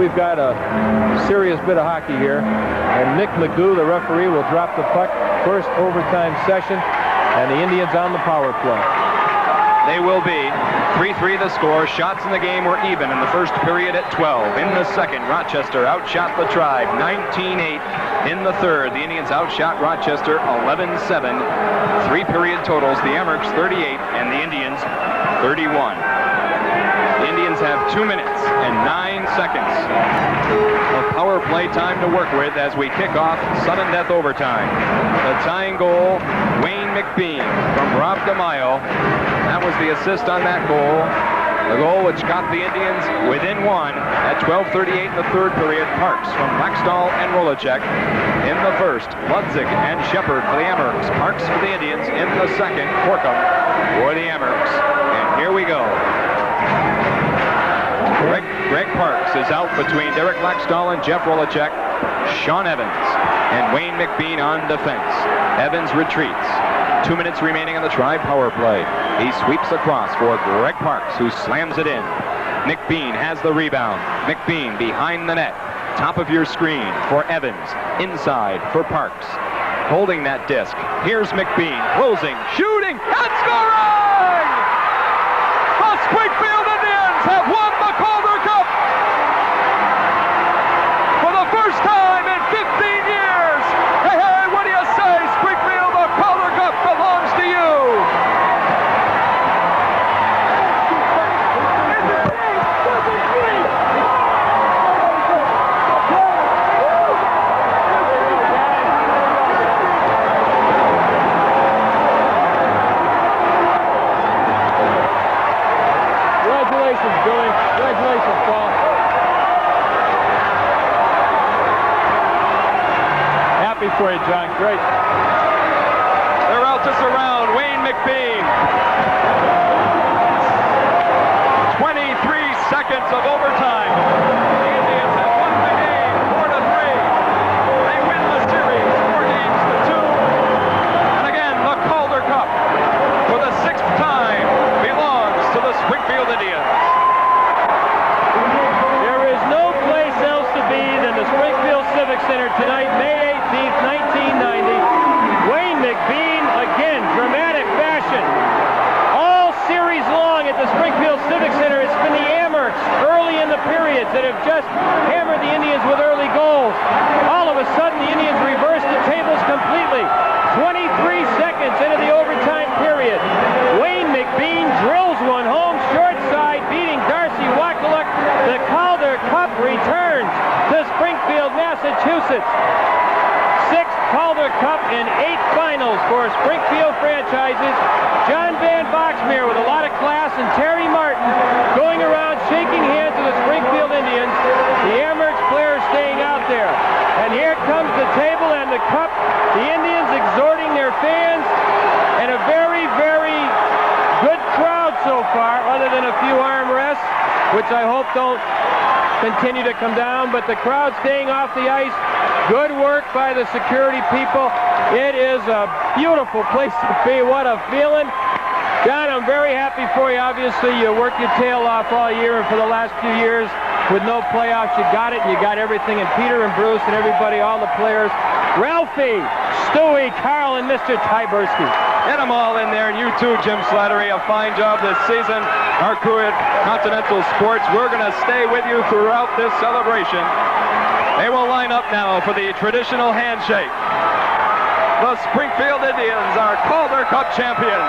we've got a serious bit of hockey here. And Nick McGoo, the referee, will drop the puck. First overtime session, and the Indians on the power play. They will be 3-3 the score. Shots in the game were even in the first period at 12. In the second, Rochester outshot the Tribe 19-8. In the third, the Indians outshot Rochester 11-7. 3 period totals. The Amerks 38 and the Indians 31. The Indians have 2 minutes and 9 seconds of power play time to work with as we kick off sudden death overtime. The tying goal, Wayne McBean from Rob DeMaio. That was the assist on that goal. The goal which got the Indians within one at 12:38 in the third period. Parks from Laxdal and Rolacek in the first. Ludzik and Shepard for the Amerks. Parks for the Indians in the second. Corkum for the Amerks. And here we go. Greg Parks is out between Derek Laxdal and Jeff Rolacek. Sean Evans and Wayne McBean on defense. Evans retreats. 2 minutes remaining on the Tribe power play. He sweeps across for Greg Parks, who slams it in. McBean has the rebound. McBean behind the net. Top of your screen for Evans. Inside for Parks. Holding that disc. Here's McBean. Closing. Shooting. And scoring! The Springfield Indians have won the Calder Cup! For the first time in 15 years! Hey, what do you say, Springfield? The Calder Cup belongs to you! Congratulations, Billy. Congratulations, Paul. Happy for you, John. Great. They're out to surround Wayne McBean. 23 seconds of overtime. The Indians have won the game 4-3. They win the series 4-2. And again, the Calder Cup for the 6th time belongs to the Springfield Indians. There is no place else to be than the Springfield Civic Center tonight, May 18th, 1990. Wayne McBean, again, dramatic fashion. All series long at the Springfield Civic Center, it's been the Amerks early in the periods that have just hammered the Indians with early goals. All of a sudden, the Indians reversed the tables completely. 23 seconds into the overtime period. Wayne McBean drills one home, short side, beating Darcy Wakaluk. The Calder Cup returns to Springfield, Massachusetts. 6th Calder Cup and 8 finals for Springfield franchises. John Van Boxmeer with a lot of class, and Terry Martin going around shaking hands with the Springfield Indians. The Amerks players staying out there. And here comes the table and the cup. The Indians exhorting their fans, and a very, very good crowd so far, other than a few arm rests, which I hope don't continue to come down, but the crowd staying off the ice. Good work by the security people. It is a beautiful place to be. What a feeling. John, I'm very happy for you. Obviously, you worked your tail off all year, and for the last few years, with no playoffs, you got it, and you got everything. And Peter and Bruce and everybody, all the players, Ralphie, Stewie, Carl, and Mr. Tyberski. Get them all in there, and you too, Jim Slattery. A fine job this season. Our crew at Continental Sports, we're going to stay with you throughout this celebration. They will line up now for the traditional handshake. The Springfield Indians are Calder Cup champions.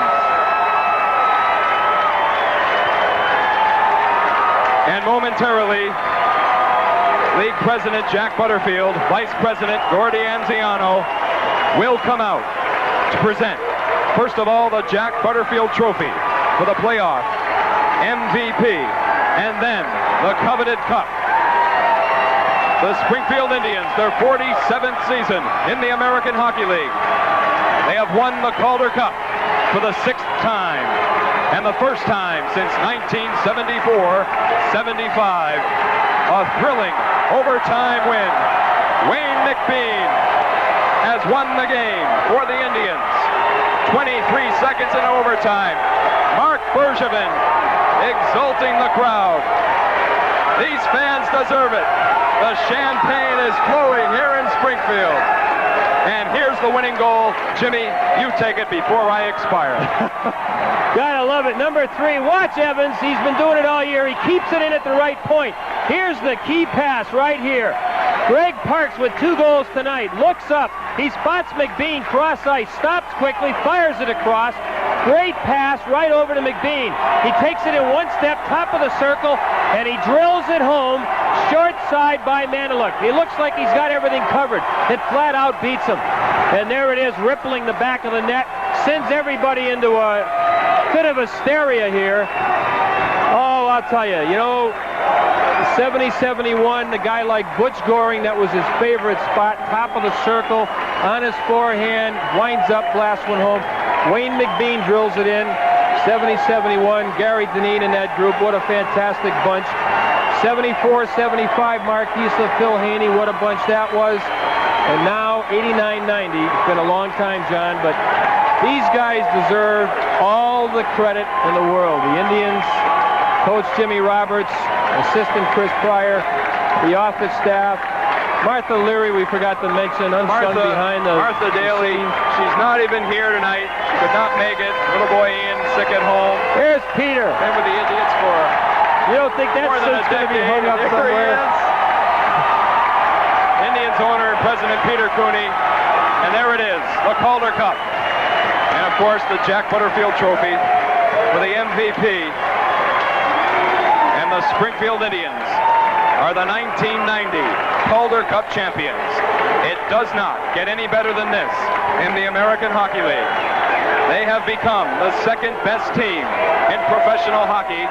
And momentarily, League President Jack Butterfield, Vice President Gordy Anziano will come out to present, first of all, the Jack Butterfield Trophy for the playoff MVP, and then the coveted cup. The Springfield Indians, their 47th season in the American Hockey League. They have won the Calder Cup for the 6th time, and the first time since 1974-75. A thrilling overtime win. Wayne McBean has won the game for the Indians. 23 seconds in overtime. Mark Bergevin exulting the crowd. These fans deserve it. The champagne is flowing here in Springfield. And here's the winning goal. Jimmy, you take it before I expire. Gotta love it. Number 3, watch Evans. He's been doing it all year. He keeps it in at the right point. Here's the key pass right here. Greg Parks with 2 goals tonight. Looks up. He spots McBean cross ice. Stops quickly. Fires it across. Great pass right over to McBean. He takes it in one step, top of the circle, and he drills it home. Short side by Maniluk. He looks like he's got everything covered. It flat out beats him. And there it is, rippling the back of the net. Sends everybody into a bit of hysteria here. Oh, I'll tell you, 70-71, the guy like Butch Goring, that was his favorite spot, top of the circle, on his forehand, winds up, blasts one home. Wayne McBean drills it in. 70-71, Gary Dineen in that group. What a fantastic bunch. 74-75, Marquise of Phil Haney. What a bunch that was. And now 89-90. It's been a long time, John, but these guys deserve all the credit in the world. The Indians, Coach Jimmy Roberts, Assistant Chris Pryor, the office staff, Martha Leary, we forgot to mention, unsung behind the... Martha Daly, she's not even here tonight. She could not make it. Little boy Ian, sick at home. Here's Peter. Been with the Indians for You don't think that suit's going to be hung up somewhere? Indians owner, President Peter Cooney. And there it is, the Calder Cup. And of course, the Jack Butterfield Trophy for the MVP. And the Springfield Indians are the 1990 Calder Cup champions. It does not get any better than this in the American Hockey League. They have become the second best team in professional hockey.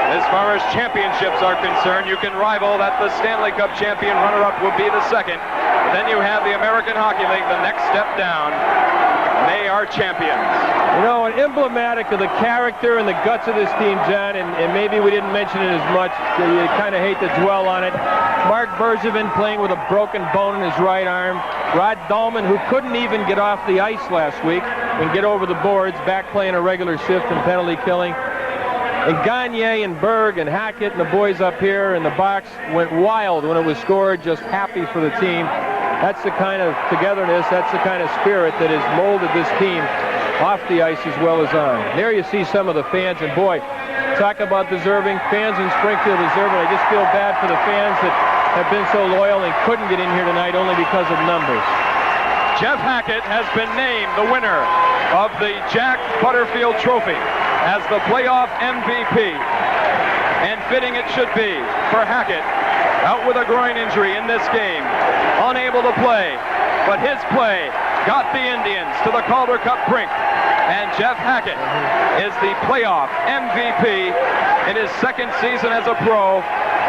As far as championships are concerned, you can rival that the Stanley Cup champion runner-up will be the second. Then you have the American Hockey League, the next step down. They are champions. And emblematic of the character and the guts of this team, John, and maybe we didn't mention it as much, you kind of hate to dwell on it. Mark Bergevin playing with a broken bone in his right arm. Rod Dahlman, who couldn't even get off the ice last week and get over the boards, back playing a regular shift in penalty killing. And Gagne and Berg and Hackett and the boys up here in the box went wild when it was scored, just happy for the team. That's the kind of togetherness, that's the kind of spirit that has molded this team off the ice as well as on. There you see some of the fans, and boy, talk about deserving. Fans in Springfield deserve it. I just feel bad for the fans that have been so loyal and couldn't get in here tonight only because of numbers. Jeff Hackett has been named the winner of the Jack Butterfield Trophy as the playoff MVP. And fitting it should be for Hackett, out with a groin injury in this game, unable to play. But his play got the Indians to the Calder Cup brink. And Jeff Hackett is the playoff MVP in his second season as a pro.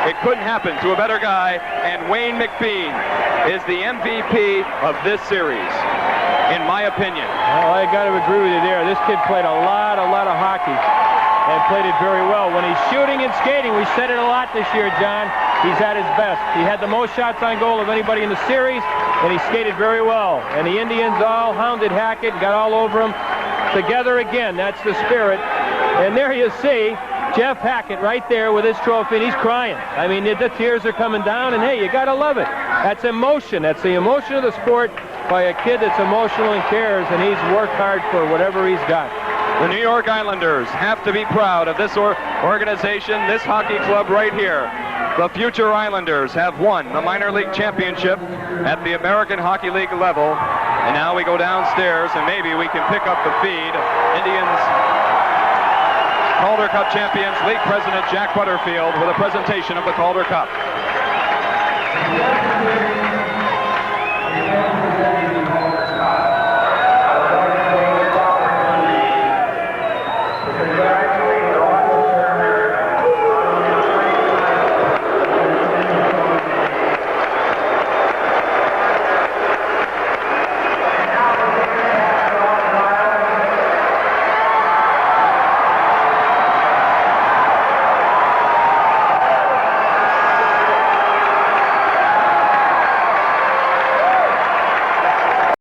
It couldn't happen to a better guy. And Wayne McBean is the MVP of this series, in my opinion. Well, I got to agree with you there. This kid played a lot of hockey and played it very well. When he's shooting and skating, we said it a lot this year, John, he's at his best. He had the most shots on goal of anybody in the series, and he skated very well. And the Indians all hounded Hackett, got all over him. Together again, that's the spirit. And there you see Jeff Hackett right there with his trophy, and he's crying. I mean, the tears are coming down, and hey, you got to love it. That's emotion. That's the emotion of the sport by a kid that's emotional and cares, and he's worked hard for whatever he's got. The New York Islanders have to be proud of this organization, this hockey club right here. The future Islanders have won the minor league championship at the American Hockey League level. And now we go downstairs, and maybe we can pick up the feed. Indians Calder Cup champions, league president Jack Butterfield with a presentation of the Calder Cup. Congratulations.